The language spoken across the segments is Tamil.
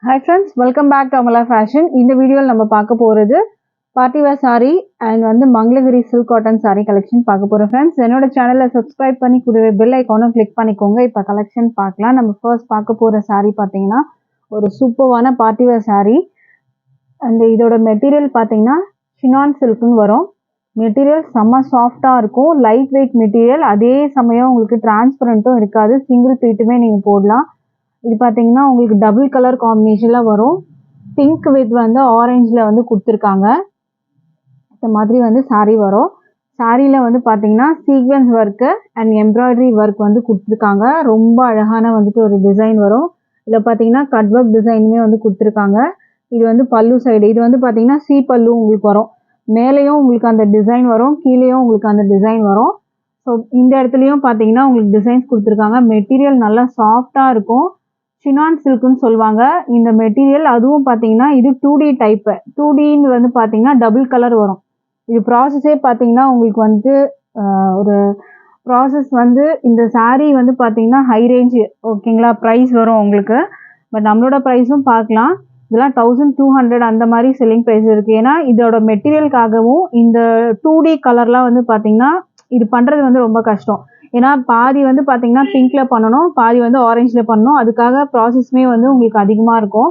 Hi friends, welcome back to Amala Fashion. இந்த வீடியோல நம்ம பார்க்க போறது பார்ட்டி வேர் saree and வந்து Mangalagiri silk cotton saree collection பார்க்க போறோம் friends. என்னோட சேனலை subscribe பண்ணி கூடவே bell icon click பண்ணிக்கோங்க. இப்போ collection பார்க்கலாம். நம்ம first பார்க்க போற saree பாத்தீங்கன்னா ஒரு சூப்பரான பார்ட்டி வேர் saree and இதோட மெட்டீரியல் பாத்தீங்கன்னா chinon silk னு வரும். மெட்டீரியல் செம்ம சாஃப்ட்டா இருக்கும். லைட் வெயிட் மெட்டீரியல், அதே சமயம் உங்களுக்கு டிரான்ஸ்பரண்ட்டும் இருக்காது. சிங்கிள் பீட்டுமே நீங்க போடலாம். இது பார்த்தீங்கன்னா உங்களுக்கு டபுள் கலர் காம்பினேஷன்ல வரும். பிங்க் வித் வந்து ஆரஞ்சில் வந்து கொடுத்துருக்காங்க. இந்த மாதிரி வந்து saree வரும். சாரியில் வந்து பார்த்தீங்கன்னா sequence work and embroidery work வந்து கொடுத்துருக்காங்க. ரொம்ப அழகான வந்துட்டு ஒரு டிசைன் வரும். இதில் பார்த்தீங்கன்னா கட் ஒர்க் டிசைனுமே வந்து கொடுத்துருக்காங்க. இது வந்து பல்லு சைடு, இது வந்து பார்த்தீங்கன்னா சி பல்லு உங்களுக்கு வரும். மேலேயும் உங்களுக்கு அந்த டிசைன் வரும், கீழேயும் உங்களுக்கு அந்த டிசைன் வரும். ஸோ இந்த இடத்துலையும் பார்த்தீங்கன்னா உங்களுக்கு டிசைன்ஸ் கொடுத்துருக்காங்க. மெட்டீரியல் நல்லா சாஃப்டாக இருக்கும். சினான் சில்க்னு சொல்லுவாங்க இந்த மெட்டீரியல். அதுவும் பார்த்தீங்கன்னா இது 2D டைப்பு. 2Dன்னு வந்து பார்த்தீங்கன்னா டபுள் கலர் வரும். இது ப்ராசஸே பார்த்தீங்கன்னா உங்களுக்கு வந்து ஒரு ப்ராசஸ் வந்து இந்த saree வந்து பார்த்தீங்கன்னா ஹை ரேஞ்சு, ஓகேங்களா, ப்ரைஸ் வரும் உங்களுக்கு. பட் நம்மளோட ப்ரைஸும் பார்க்கலாம். இதெல்லாம் 1200 அந்த மாதிரி செல்லிங் ப்ரைஸ் இருக்குது. ஏன்னா இதோட மெட்டீரியலுக்காகவும் இந்த 2D கலர்லாம் வந்து பார்த்தீங்கன்னா இது பண்ணுறது வந்து ரொம்ப கஷ்டம். ஏன்னா பாதி வந்து பார்த்தீங்கன்னா பிங்க்ல பண்ணணும், பாதி வந்து ஆரஞ்சில் பண்ணணும். அதுக்காக ப்ராசஸ்மே வந்து உங்களுக்கு அதிகமாக இருக்கும்.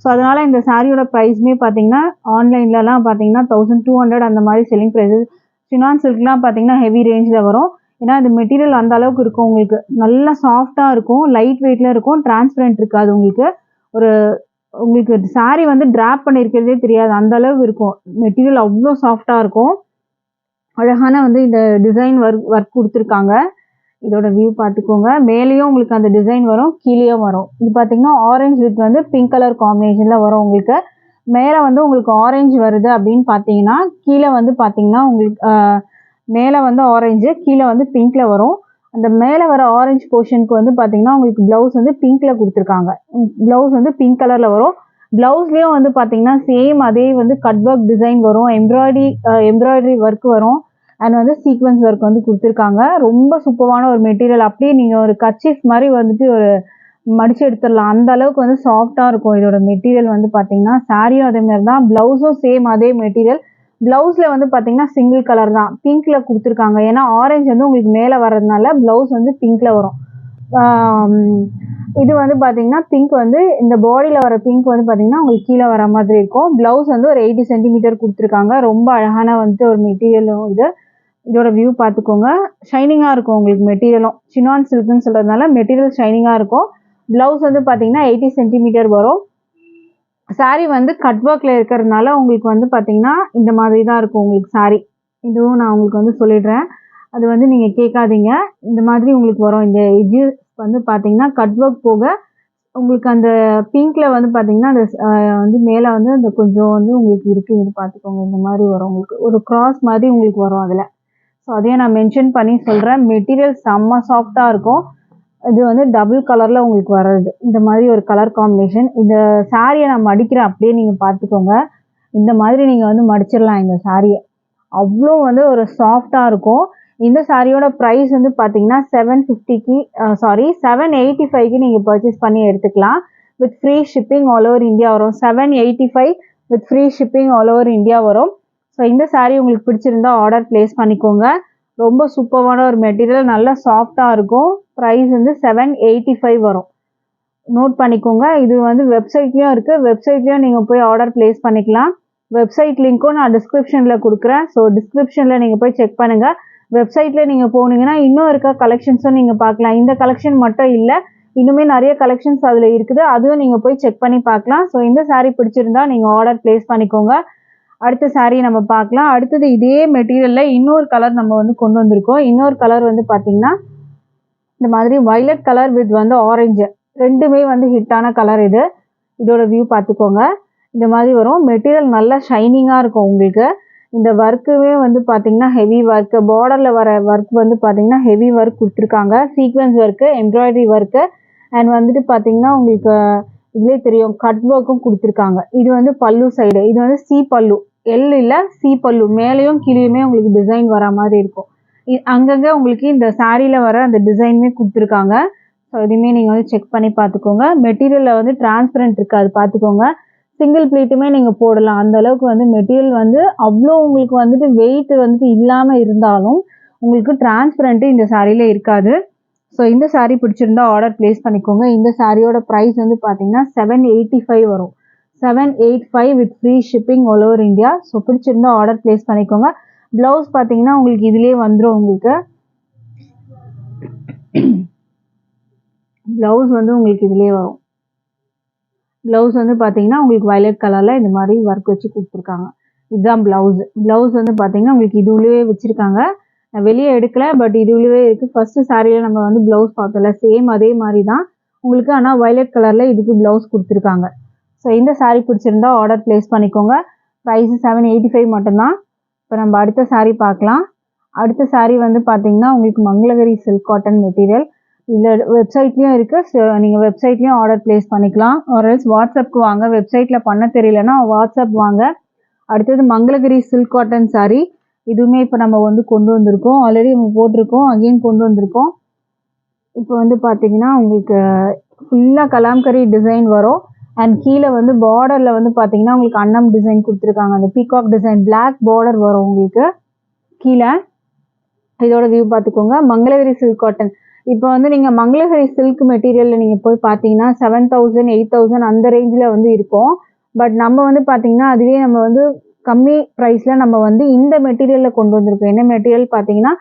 ஸோ அதனால் இந்த சாரியோட ப்ரைஸ்மே பார்த்தீங்கன்னா ஆன்லைன்லலாம் பார்த்தீங்கன்னா 1200 அந்த மாதிரி செல்லிங் ப்ரைஸஸ். சினான் சில்க்லாம் பார்த்தீங்கன்னா ஹெவி ரேஞ்சில் வரும். ஏன்னா இது மெட்டீரியல் அந்த அளவுக்கு இருக்கும், உங்களுக்கு நல்லா சாஃப்டாக இருக்கும், லைட் வெயிட்டில் இருக்கும், டிரான்ஸ்பரண்ட் இருக்காது உங்களுக்கு. ஒரு உங்களுக்கு சாரீ வந்து ட்ராப் பண்ணியிருக்கிறதே தெரியாது, அந்த அளவுக்கு இருக்கும். மெட்டீரியல் அவ்வளோ சாஃப்டாக இருக்கும். அழகான வந்து இந்த டிசைன் ஒர்க் கொடுத்துருக்காங்க. இதோட வியூ பார்த்துக்கோங்க. மேலேயும் உங்களுக்கு அந்த டிசைன் வரும், கீழேயும் வரும். இது பார்த்தீங்கன்னா ஆரஞ்சு வித் வந்து பிங்க் கலர் காம்பினேஷனில் வரும் உங்களுக்கு. மேலே வந்து உங்களுக்கு ஆரஞ்சு வருது அப்படின்னு பார்த்தீங்கன்னா கீழே வந்து பார்த்தீங்கன்னா உங்களுக்கு மேலே வந்து ஆரஞ்சு, கீழே வந்து பிங்க்கில் வரும். அந்த மேலே வர ஆரஞ்சு போர்ஷனுக்கு வந்து பார்த்தீங்கன்னா உங்களுக்கு ப்ளவுஸ் வந்து பிங்க்கில் கொடுத்துருக்காங்க. ப்ளவுஸ் வந்து பிங்க் கலரில் வரும். ப்ளவுஸ்லேயும் வந்து பார்த்தீங்கன்னா சேம் அதே வந்து கட் ஒர்க் டிசைன் வரும், எம்ப்ராய்டரி ஒர்க் வரும் அண்ட் வந்து சீக்வன்ஸ் ஒர்க் வந்து கொடுத்துருக்காங்க. ரொம்ப சூப்பரான ஒரு மெட்டீரியல். அப்படியே நீங்கள் ஒரு கர்ச்சீஃப் மாதிரி வந்துட்டு ஒரு மடிச்சு எடுத்துடலாம், அந்த அளவுக்கு வந்து சாஃப்டாக இருக்கும் இதோட மெட்டீரியல் வந்து பார்த்தீங்கன்னா. சாரியும் அதே மாதிரி தான், ப்ளவுஸும் சேம் அதே மெட்டீரியல். ப்ளவுஸில் வந்து பார்த்தீங்கன்னா சிங்கிள் கலர் தான், பிங்க்கில் கொடுத்துருக்காங்க. ஏன்னா ஆரஞ்சு வந்து உங்களுக்கு மேலே வர்றதுனால ப்ளவுஸ் வந்து பிங்க்கில் வரும். இது வந்து பார்த்தீங்கன்னா பிங்க் வந்து இந்த பாடியில் வர பிங்க் வந்து பார்த்தீங்கன்னா உங்களுக்கு கீழே வர மாதிரி இருக்கும். ப்ளவுஸ் வந்து ஒரு 80 சென்டிமீட்டர் கொடுத்துருக்காங்க. ரொம்ப அழகான வந்துட்டு ஒரு மெட்டீரியலும் இது. இதோட வியூ பார்த்துக்கோங்க. ஷைனிங்காக இருக்கும் உங்களுக்கு மெட்டீரியலும். சினான் சில்க்னு சொல்கிறதுனால மெட்டீரியல் ஷைனிங்காக இருக்கும். ப்ளவுஸ் வந்து பார்த்தீங்கன்னா 80 சென்டிமீட்டர் வரும். சாரீ வந்து கட் ஒர்க்கில் இருக்கிறதுனால உங்களுக்கு வந்து பார்த்தீங்கன்னா இந்த மாதிரி தான் இருக்கும் உங்களுக்கு சாரீ. இதுவும் நான் உங்களுக்கு வந்து சொல்லிடுறேன், அது வந்து நீங்கள் கேட்காதீங்க. இந்த மாதிரி உங்களுக்கு வரும். இந்த எஜ்ஜு வந்து பார்த்தீங்கன்னா கட் ஒர்க் போக உங்களுக்கு அந்த பிங்க்கில் வந்து பார்த்தீங்கன்னா அந்த வந்து மேலே வந்து அந்த கொஞ்சம் வந்து உங்களுக்கு இருக்குது, இது பார்த்துக்கோங்க. இந்த மாதிரி வரும் உங்களுக்கு, ஒரு கிராஸ் மாதிரி உங்களுக்கு வரும் அதில். ஸோ அதையும் நான் மென்ஷன் பண்ணி சொல்கிறேன். மெட்டீரியல் செம்ம சாஃப்டாக இருக்கும். இது வந்து டபுள் கலரில் உங்களுக்கு வர்றது, இந்த மாதிரி ஒரு கலர் காம்பினேஷன். இந்த சாரியை நான் மடிக்கிறேன், அப்படியே நீங்கள் பார்த்துக்கோங்க. இந்த மாதிரி நீங்கள் வந்து மடிச்சிடலாம் இந்த சாரியை. அவ்வளோ வந்து ஒரு சாஃப்டாக இருக்கும். இந்த சாரியோட ப்ரைஸ் வந்து பார்த்தீங்கன்னா 785க்கு நீங்கள் பர்ச்சேஸ் பண்ணி எடுத்துக்கலாம். With free shipping all over India வரும். 785 with free shipping all over India வரும். ஸோ இந்த சாரீ உங்களுக்கு பிடிச்சிருந்தா ஆர்டர் ப்ளேஸ் பண்ணிக்கோங்க. ரொம்ப சூப்பரான ஒரு மெட்டீரியல், நல்லா சாஃப்டாக இருக்கும். ப்ரைஸ் வந்து 785 வரும், நோட் பண்ணிக்கோங்க. இது வந்து வெப்சைட்லேயும் இருக்குது, வெப்சைட்லேயும் நீங்கள் போய் ஆர்டர் ப்ளேஸ் பண்ணிக்கலாம். வெப்சைட் லிங்க்கும் நான் டிஸ்கிரிப்ஷனில் கொடுக்குறேன். ஸோ டிஸ்கிரிப்ஷனில் நீங்கள் போய் செக் பண்ணுங்கள். வெப்சைட்டில் நீங்கள் போனீங்கன்னா இன்னும் இருக்க கலெக்ஷன்ஸும் நீங்கள் பார்க்கலாம். இந்த கலெக்ஷன் மட்டும் இல்லை, இன்னுமே நிறைய கலெக்ஷன்ஸ் அதில் இருக்குது, அதுவும் நீங்கள் போய் செக் பண்ணி பார்க்கலாம். ஸோ இந்த சாரீ பிடிச்சிருந்தா நீங்கள் ஆர்டர் ப்ளேஸ் பண்ணிக்கோங்க. அடுத்த சாரீ நம்ம பார்க்கலாம். அடுத்தது இதே மெட்டீரியலில் இன்னொரு கலர் நம்ம வந்து கொண்டு வந்திருக்கோம். இன்னொரு கலர் வந்து பார்த்தீங்கன்னா இந்த மாதிரி வயலட் கலர் வித் வந்து ஆரஞ்சு, ரெண்டுமே வந்து ஹிட்டான கலர் இது. இதோட வியூ பார்த்துக்கோங்க. இந்த மாதிரி வரும். மெட்டீரியல் நல்லா ஷைனிங்காக இருக்கும் உங்களுக்கு. இந்த ஒர்க்குமே வந்து பார்த்தீங்கன்னா ஹெவி ஒர்க்கு, பார்டரில் வர ஒர்க் வந்து பார்த்தீங்கன்னா ஹெவி ஒர்க் கொடுத்துருக்காங்க. Sequence work, embroidery work and வந்துட்டு பார்த்தீங்கன்னா உங்களுக்கு இதுலேயே தெரியும் கட் ஒர்க்கும் கொடுத்துருக்காங்க. இது வந்து பல்லு சைடு, இது வந்து சி பல்லு, எல் இல்லை சி பல்லு. மேலேயும் கீழேயுமே உங்களுக்கு டிசைன் வர மாதிரி இருக்கும். அங்கங்கே உங்களுக்கு இந்த சாரியில் வர அந்த டிசைனுமே கொடுத்துருக்காங்க. ஸோ இதுவுமே நீங்கள் வந்து செக் பண்ணி பார்த்துக்கோங்க. மெட்டீரியலில் வந்து டிரான்ஸ்பரண்ட் இருக்குது, அது பார்த்துக்கோங்க. சிங்கிள் ப்ளீட்டுமே நீங்கள் போடலாம். அந்த அளவுக்கு வந்து மெட்டீரியல் வந்து அவ்வளோ உங்களுக்கு வந்துட்டு வெயிட் வந்துட்டு இல்லாமல் இருந்தாலும் உங்களுக்கு டிரான்ஸ்பரண்ட்டு இந்த சாரியில் இருக்காது. ஸோ இந்த சாரீ பிடிச்சிருந்தா ஆர்டர் ப்ளேஸ் பண்ணிக்கோங்க. இந்த சாரியோட ப்ரைஸ் வந்து பார்த்தீங்கன்னா 785 வரும். 785 with free shipping all over India. So பிடிச்சிருந்தா ஆர்டர் ப்ளேஸ் பண்ணிக்கோங்க. ப்ளவுஸ் பார்த்தீங்கன்னா உங்களுக்கு இதிலே வந்துடும். உங்களுக்கு ப்ளவுஸ் வந்து உங்களுக்கு இதிலே வரும். ப்ளவுஸ் வந்து பார்த்தீங்கன்னா உங்களுக்கு வயலட் கலரில் இந்த மாதிரி ஒர்க் வச்சு கொடுத்துருக்காங்க. இதுதான் ப்ளவுஸ். ப்ளவுஸ் வந்து பார்த்தீங்கன்னா உங்களுக்கு இதுலேயே வச்சுருக்காங்க. நான் வெளியே எடுக்கல, பட் இதுலேயே இருக்குது. ஃபஸ்ட்டு சாரியில் நம்ம வந்து ப்ளவுஸ் பார்த்தோம்ல, சேம் அதே மாதிரி தான் உங்களுக்கு. ஆனால் வயலட் கலரில் இதுக்கு ப்ளவுஸ் கொடுத்துருக்காங்க. ஸோ இந்த சாரீ பிடிச்சிருந்தா ஆர்டர் ப்ளேஸ் பண்ணிக்கோங்க. ப்ரைஸு 785 மட்டும்தான். இப்போ நம்ம அடுத்த சாரீ பார்க்கலாம். அடுத்த சாரீ வந்து பார்த்தீங்கன்னா உங்களுக்கு மங்களகிரி சில்க் காட்டன் மெட்டீரியல். இதில் வெப்சைட்லேயும் இருக்குது. நீங்கள் வெப்சைட்லேயும் ஆர்டர் ப்ளேஸ் பண்ணிக்கலாம். ஆர்எல்ஸ் வாட்ஸ்அப்புக்கு வாங்க. வெப்சைட்டில் பண்ண தெரியலன்னா வாட்ஸ்அப் வாங்க. அடுத்தது மங்களகிரி சில்க் காட்டன் சாரீ. இதுவுமே இப்போ நம்ம வந்து கொண்டு வந்திருக்கோம். ஆல்ரெடி நம்ம போட்டிருக்கோம், அகெயின் கொண்டு வந்திருக்கோம். இப்போ வந்து பார்த்தீங்கன்னா உங்களுக்கு ஃபுல்லாக கலாம்கரி டிசைன் வரும். அண்ட் கீழே வந்து பார்டரில் வந்து பார்த்தீங்கன்னா உங்களுக்கு அன்னம் டிசைன் கொடுத்துருக்காங்க. அந்த பீகாக் டிசைன் பிளாக் பார்டர் வரும் உங்களுக்கு கீழே. இதோட வியூ பார்த்துக்கோங்க. Mangalagiri silk cotton. இப்போ வந்து நீங்கள் மங்களகிரி சில்க் மெட்டீரியலில் நீங்கள் போய் பார்த்தீங்கன்னா 7000 8000 அந்த ரேஞ்சில் வந்து இருக்கும். பட் நம்ம வந்து பார்த்தீங்கன்னா அதுவே நம்ம வந்து கம்மி ப்ரைஸில் நம்ம வந்து இந்த மெட்டீரியலில் கொண்டு வந்திருக்கோம். என்ன மெட்டீரியல் பார்த்தீங்கன்னா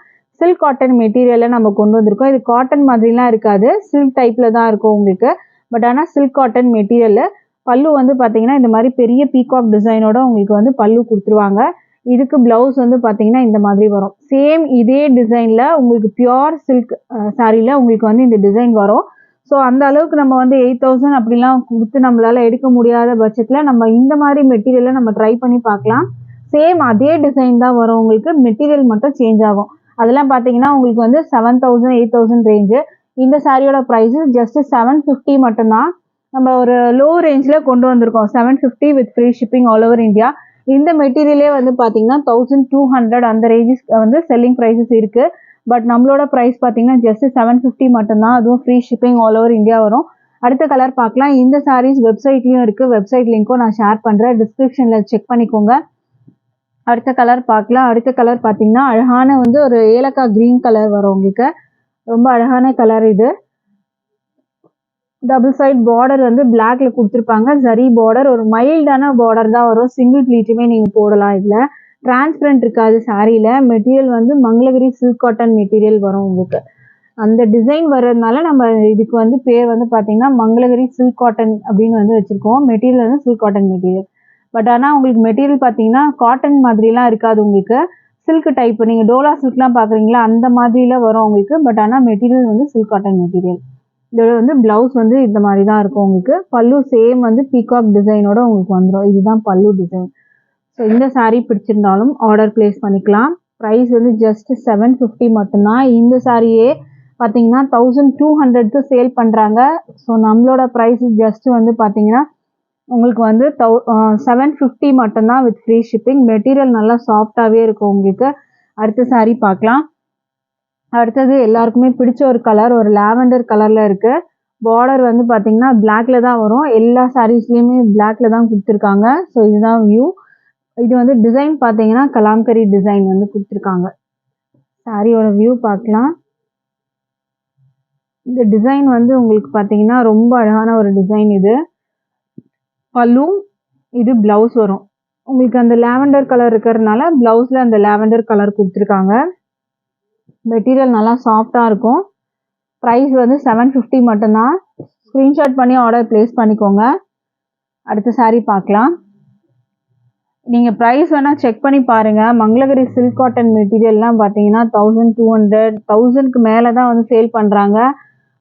சில்க் காட்டன் மெட்டீரியலில் நம்ம கொண்டு வந்திருக்கோம். இது காட்டன் மாதிரிலாம் இருக்காது, சில்க் டைப்பில் தான் இருக்கும் உங்களுக்கு. பட் ஆனால் சில்க் காட்டன் மெட்டீரியல். பல்லு வந்து பார்த்தீங்கன்னா இந்த மாதிரி பெரிய பீகாக் டிசைனோட உங்களுக்கு வந்து பல்லு கொடுத்துருவாங்க. இதுக்கு ப்ளவுஸ் வந்து பார்த்தீங்கன்னா இந்த மாதிரி வரும். சேம் இதே டிசைனில் உங்களுக்கு பியோர் சில்க் சாரியில் உங்களுக்கு வந்து இந்த டிசைன் வரும். ஸோ அந்த அளவுக்கு நம்ம வந்து 8000 அப்படிலாம் கொடுத்து நம்மளால் எடுக்க முடியாத பட்சத்தில் நம்ம இந்த மாதிரி மெட்டீரியலை நம்ம ட்ரை பண்ணி பார்க்கலாம். சேம் அதே டிசைன் தான் வரும் உங்களுக்கு, மெட்டீரியல் மட்டும் சேஞ்ச் ஆகும். அதெல்லாம் பார்த்தீங்கன்னா உங்களுக்கு வந்து 7000 8000 ரேஞ்சு. இந்த சாரியோட ப்ரைஸு ஜஸ்ட் 750 மட்டும்தான். நம்ம ஒரு லோ ரேஞ்சில் கொண்டு வந்திருக்கோம். 750 with free shipping all over India. இந்த மெட்டீரியலே வந்து பார்த்தீங்கன்னா 1200 அந்த ரேஞ்சஸ் வந்து செல்லிங் ப்ரைஸஸ் இருக்குது. பட் நம்மளோட ப்ரைஸ் பார்த்தீங்கன்னா ஜஸ்ட் 750 மட்டும்தான். அதுவும் free shipping all over India வரும். அடுத்த கலர் பார்க்கலாம். இந்த சாரீஸ் வெப்சைட்லேயும் இருக்குது. வெப்சைட் லிங்க்கும் நான் ஷேர் பண்ணுறேன், டிஸ்கிரிப்ஷனில் செக் பண்ணிக்கோங்க. அடுத்த கலர் பார்க்கலாம். அடுத்த கலர் பார்த்தீங்கன்னா அழகான வந்து ஒரு ஏலக்காய் க்ரீன் கலர் வரும் உங்களுக்கு. ரொம்ப அழகான கலர் இது. டபுள் சைட் பார்டர் வந்து பிளாக்ல கொடுத்துருப்பாங்க. ஜரி பார்டர், ஒரு மைல்டான பார்டர் தான் வரும். சிங்கிள் ப்ளீட்டுமே நீங்கள் போடலாம். இதில் டிரான்ஸ்பரண்ட் இருக்காது சாரியில். மெட்டீரியல் வந்து மங்களகிரி சில்க் காட்டன் மெட்டீரியல் வரும் உங்களுக்கு. அந்த டிசைன் வர்றதுனால நம்ம இதுக்கு வந்து பேர் வந்து பார்த்தீங்கன்னா மங்களகிரி சில்க் காட்டன் அப்படின்னு வந்து வச்சுருக்கோம். மெட்டீரியல் வந்து சில்க் காட்டன் மெட்டீரியல். பட் ஆனால் உங்களுக்கு மெட்டீரியல் பார்த்தீங்கன்னா காட்டன் மாதிரிலாம் இருக்காது உங்களுக்கு. சில்க் டைப், நீங்கள் டோலா சில்க்லாம் பார்க்குறீங்களா அந்த மாதிரிலாம் வரும் உங்களுக்கு. பட் ஆனால் மெட்டீரியல் வந்து சில்க் காட்டன் மெட்டீரியல். இதோட வந்து ப்ளவுஸ் வந்து இந்த மாதிரி தான் இருக்கும் உங்களுக்கு. பல்லு சேம் வந்து பீகாக் டிசைனோட உங்களுக்கு வந்துடும். இதுதான் பல்லு டிசைன். ஸோ இந்த சாரீ பிடிச்சிருந்தாலும் ஆர்டர் ப்ளேஸ் பண்ணிக்கலாம். ப்ரைஸ் வந்து ஜஸ்ட் 750 மட்டும்தான். இந்த சாரியே பார்த்தீங்கன்னா 1200க்கு சேல் பண்ணுறாங்க. ஸோ நம்மளோட ப்ரைஸ் ஜஸ்ட் வந்து பார்த்தீங்கன்னா உங்களுக்கு வந்து 750 மட்டும்தான் வித் ஃப்ரீ ஷிப்பிங். மெட்டீரியல் நல்லா சாஃப்டாகவே இருக்கும் உங்களுக்கு. அடுத்த சாரீ பார்க்கலாம். அடுத்தது எல்லாருக்குமே பிடிச்ச ஒரு கலர், ஒரு லாவெண்டர் கலரில் இருக்குது. பார்டர் வந்து பார்த்தீங்கன்னா பிளாக்ல தான் வரும். எல்லா சாரீஸ்லேயுமே பிளாக்ல தான் கொடுத்துருக்காங்க. ஸோ இதுதான் வியூ. இது வந்து டிசைன் பார்த்தீங்கன்னா கலாம்கரி டிசைன் வந்து கொடுத்துருக்காங்க. சாரியோட வியூ பார்க்கலாம். இந்த டிசைன் வந்து உங்களுக்கு பார்த்தீங்கன்னா ரொம்ப அழகான ஒரு டிசைன் இது. பல்லு, இது ப்ளவுஸ் வரும் உங்களுக்கு. அந்த லாவெண்டர் கலர் இருக்கிறதுனால ப்ளவுஸில் அந்த லாவெண்டர் கலர் கொடுத்துருக்காங்க. மெட்டீரியல் நல்லா சாஃப்டாக இருக்கும். ப்ரைஸ் வந்து 750 மட்டும்தான். ஸ்க்ரீன்ஷாட் பண்ணி ஆர்டர் ப்ளேஸ் பண்ணிக்கோங்க. அடுத்த சாரீ பார்க்கலாம். நீங்கள் ப்ரைஸ் வேணால் செக் பண்ணி பாருங்கள். மங்களகிரி சில்க் காட்டன் மெட்டீரியல்லாம் பார்த்தீங்கன்னா 1200 1000க்கு மேலே தான் வந்து சேல் பண்ணுறாங்க.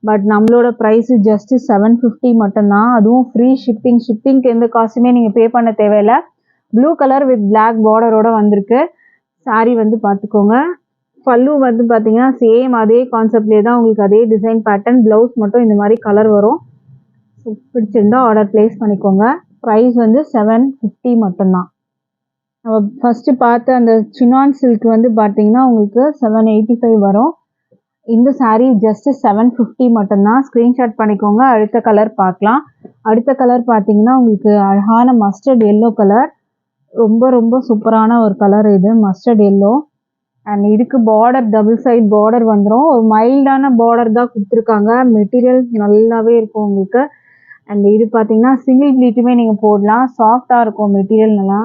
பட் நம்மளோட ப்ரைஸு ஜஸ்ட்டு 750 மட்டும்தான். அதுவும் ஃப்ரீ ஷிப்பிங். ஷிப்பிங்க்கு எந்த காஸ்ட்டுமே நீங்கள் பே பண்ண தேவையில்லை. ப்ளூ கலர் வித் பிளாக் பார்டரோட வந்திருக்கு. சாரீ வந்து பார்த்துக்கோங்க. பல்லு வந்து பார்த்தீங்கன்னா சேம் அதே கான்செப்ட்லேயே தான் உங்களுக்கு, அதே டிசைன் பேட்டர்ன். ப்ளவுஸ் மட்டும் இந்த மாதிரி கலர் வரும். பிடிச்சிருந்தா ஆர்டர் ப்ளேஸ் பண்ணிக்கோங்க. ப்ரைஸ் வந்து 750 மட்டும்தான். நம்ம ஃபஸ்ட்டு பார்த்த அந்த சினான் சில்க் வந்து பார்த்தீங்கன்னா உங்களுக்கு 785 வரும். இந்த saree ஜஸ்ட் 750 மட்டும்தான். ஸ்க்ரீன்ஷாட் பண்ணிக்கோங்க. அடுத்த கலர் பார்க்கலாம். அடுத்த கலர் பார்த்தீங்கன்னா உங்களுக்கு அழகான மஸ்டர்ட் எல்லோ கலர். ரொம்ப ரொம்ப சூப்பரான ஒரு கலர் இது மஸ்டர்ட் எல்லோ. அண்ட் இதுக்கு பார்டர் டபுள் சைட் பார்டர் வந்துடும். ஒரு மைல்டான பார்டர் தான் கொடுத்துருக்காங்க. மெட்டீரியல் நல்லாவே இருக்கும் உங்களுக்கு. அண்ட் இது பார்த்தீங்கன்னா சிங்கிள் ப்ளீட்டுமே நீங்கள் போடலாம். சாஃப்டாக இருக்கும் மெட்டீரியல் நல்லா.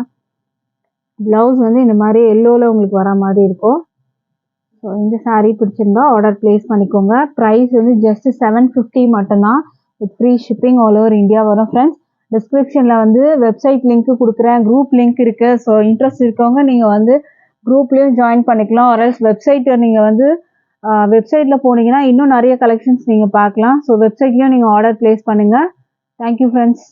ப்ளவுஸ் வந்து இந்த மாதிரி எல்லோவில் உங்களுக்கு வர மாதிரி இருக்கும். ஸோ இந்த saree பிடிச்சிருந்தா ஆர்டர் ப்ளேஸ் பண்ணிக்கோங்க. ப்ரைஸ் வந்து ஜஸ்ட் 750 மட்டும்தான். With free shipping all over India வரும் ஃப்ரெண்ட்ஸ். டிஸ்கிரிப்ஷனில் வந்து வெப்சைட் லிங்க்கு கொடுக்குறேன். குரூப் லிங்க் இருக்குது. ஸோ இன்ட்ரெஸ்ட் இருக்கவங்க நீங்கள் வந்து குரூப்லேயும் ஜாயின் பண்ணிக்கலாம். ஆர்எல்ஸ் வெப்சைட்டை நீங்கள் வந்து வெப்சைட்டில் போனீங்கன்னா இன்னும் நிறைய கலெக்ஷன்ஸ் நீங்கள் பார்க்கலாம். ஸோ வெப்சைட்லேயும் நீங்கள் ஆர்டர் ப்ளேஸ் பண்ணுங்கள். Thank you friends.